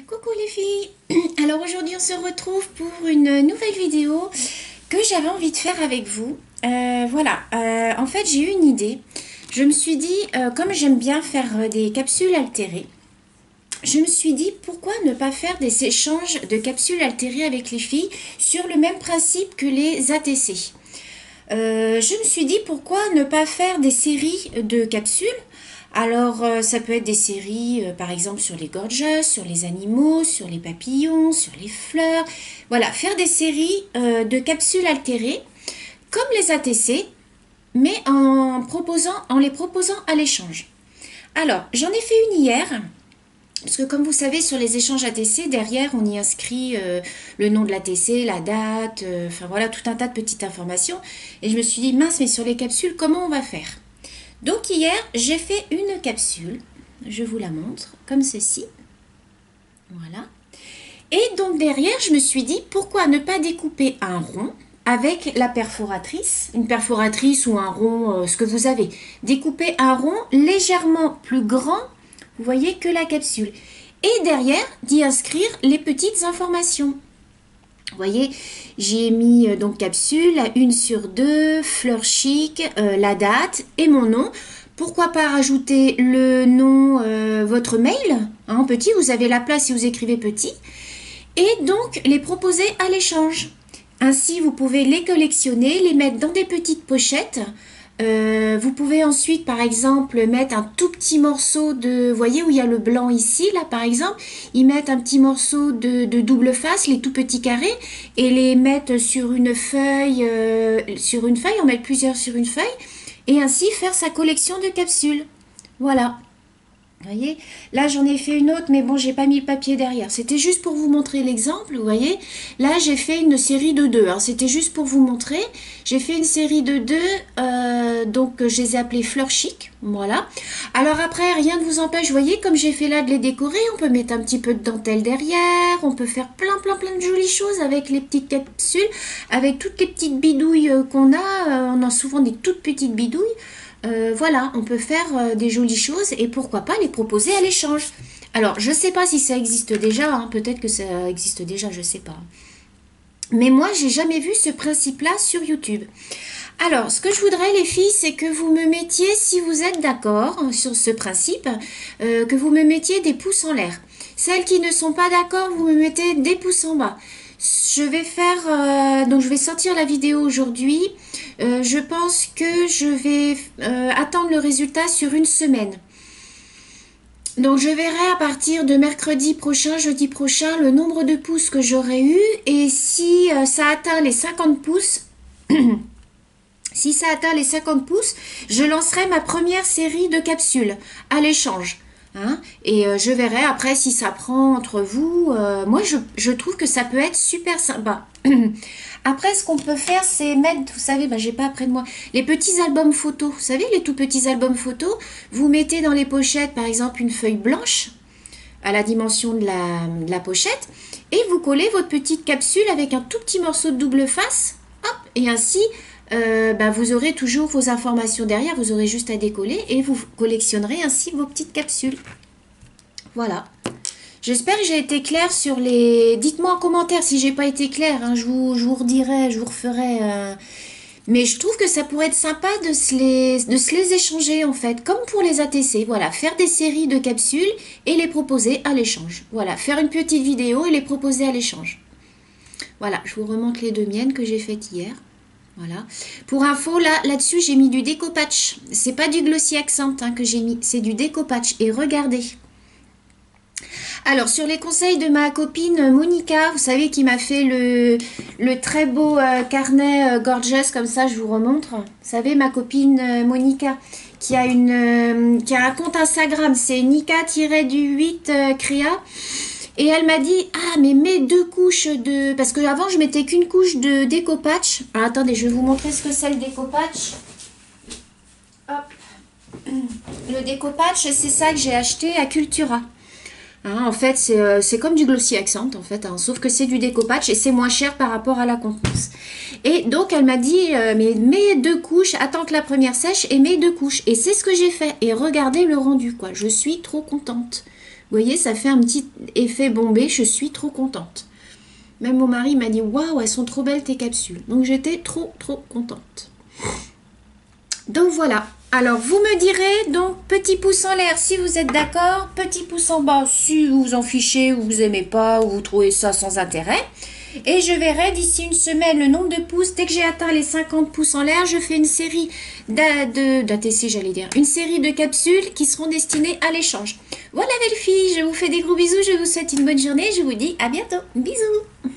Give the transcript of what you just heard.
Coucou les filles. Alors aujourd'hui on se retrouve pour une nouvelle vidéo que j'avais envie de faire avec vous. En fait j'ai eu une idée. Je me suis dit, comme j'aime bien faire des capsules altérées, je me suis dit pourquoi ne pas faire des échanges de capsules altérées avec les filles sur le même principe que les ATC. Je me suis dit pourquoi ne pas faire des séries de capsules. Alors, ça peut être des séries, par exemple, sur les gorgeous, sur les animaux, sur les papillons, sur les fleurs. Voilà, faire des séries de capsules altérées, comme les ATC, mais en les proposant à l'échange. Alors, j'en ai fait une hier, parce que comme vous savez, sur les échanges ATC, derrière, on y inscrit le nom de l'ATC, la date, enfin voilà, tout un tas de petites informations. Et je me suis dit, mince, mais sur les capsules, comment on va faire? Donc hier, j'ai fait une capsule, je vous la montre, comme ceci. Voilà. Et donc derrière, je me suis dit, pourquoi ne pas découper un rond avec la perforatrice, une perforatrice ou un rond, ce que vous avez. Découper un rond légèrement plus grand, vous voyez, que la capsule. Et derrière, d'y inscrire les petites informations. Vous voyez, j'ai mis donc capsule, la 1 sur 2, fleur chic, la date et mon nom. Pourquoi pas rajouter le nom, votre mail, hein, petit, vous avez la place si vous écrivez petit. Et donc les proposer à l'échange. Ainsi, vous pouvez les collectionner, les mettre dans des petites pochettes. Vous pouvez ensuite, par exemple, mettre un tout petit morceau de... Vous voyez où il y a le blanc ici, là, par exemple. Ils mettent un petit morceau de double face, les tout petits carrés, et les mettre sur une feuille, en mettre plusieurs sur une feuille, et ainsi faire sa collection de capsules. Voilà. Vous voyez, là j'en ai fait une autre, mais bon, j'ai pas mis le papier derrière. C'était juste pour vous montrer l'exemple, vous voyez. Là, j'ai fait une série de 2. Hein. C'était juste pour vous montrer. J'ai fait une série de 2, donc je les ai appelées fleurs chic. Voilà. Alors après, rien ne vous empêche, vous voyez, comme j'ai fait là de les décorer, on peut mettre un petit peu de dentelle derrière. On peut faire plein de jolies choses avec les petites capsules, avec toutes les petites bidouilles qu'on a. On a souvent des toutes petites bidouilles. Voilà, on peut faire des jolies choses et pourquoi pas les proposer à l'échange. Alors, je ne sais pas si ça existe déjà, hein, peut-être que ça existe déjà, je ne sais pas. Mais moi, j'ai jamais vu ce principe-là sur YouTube. Alors, ce que je voudrais, les filles, c'est que vous me mettiez, si vous êtes d'accord sur ce principe, que vous me mettiez des pouces en l'air. Celles qui ne sont pas d'accord, vous me mettez des pouces en bas. Je vais faire, donc je vais sortir la vidéo aujourd'hui. Je pense que je vais attendre le résultat sur une semaine. Donc je verrai à partir de mercredi prochain, jeudi prochain, le nombre de pouces que j'aurai eu. Et si ça atteint les 50 pouces, si ça atteint les 50 pouces, je lancerai ma première série de capsules à l'échange. Hein, et je verrai après si ça prend entre vous. Moi, je trouve que ça peut être super sympa. Après, ce qu'on peut faire, c'est mettre, vous savez, j'ai pas après de moi, les petits albums photos. Vous savez, les tout petits albums photos. Vous mettez dans les pochettes, par exemple, une feuille blanche à la dimension de la pochette. Et vous collez votre petite capsule avec un tout petit morceau de double face. Hop, et ainsi... vous aurez toujours vos informations derrière, vous aurez juste à décoller et vous collectionnerez ainsi vos petites capsules. Voilà. J'espère que j'ai été claire sur les... Dites-moi en commentaire si j'ai pas été claire, hein, je vous redirai, je vous referai... Mais je trouve que ça pourrait être sympa de se les échanger en fait, comme pour les ATC. Voilà, faire des séries de capsules et les proposer à l'échange. Voilà, faire une petite vidéo et les proposer à l'échange. Voilà, je vous remonte les deux miennes que j'ai faites hier. Voilà. Pour info, là-dessus, j'ai mis du déco-patch. C'est pas du glossy accent hein, que j'ai mis, c'est du déco-patch. Et regardez. Alors, sur les conseils de ma copine Monica, vous savez, qui m'a fait le très beau carnet gorgeous, comme ça, je vous remontre. Vous savez, ma copine Monica, qui a un compte Instagram, c'est Nika-du8 Créa. Et elle m'a dit, ah mais mets 2 couches de... Parce que avant je mettais qu'une couche de déco-patch. Alors attendez, je vais vous montrer ce que c'est le déco-patch. Hop. Le déco-patch, c'est ça que j'ai acheté à Cultura. Hein, en fait, c'est comme du glossy accent, en fait. Hein, sauf que c'est du déco-patch et c'est moins cher par rapport à la contenance. Et donc elle m'a dit, mais mets 2 couches, attends que la première sèche et mets 2 couches. Et c'est ce que j'ai fait. Et regardez le rendu, quoi. Je suis trop contente. Vous voyez, ça fait un petit... effet bombé, je suis trop contente. Même mon mari m'a dit, waouh, elles sont trop belles tes capsules. Donc j'étais trop contente. Donc voilà. Alors vous me direz, donc petit pouce en l'air si vous êtes d'accord, petit pouce en bas si vous vous en fichez ou vous aimez pas ou vous trouvez ça sans intérêt. Et je verrai d'ici une semaine le nombre de pouces. Dès que j'ai atteint les 50 pouces en l'air, je fais une série d'ATC, j'allais dire. Une série de capsules qui seront destinées à l'échange. Voilà belles filles, je vous fais des gros bisous, je vous souhaite une bonne journée. Je vous dis à bientôt. Bisous.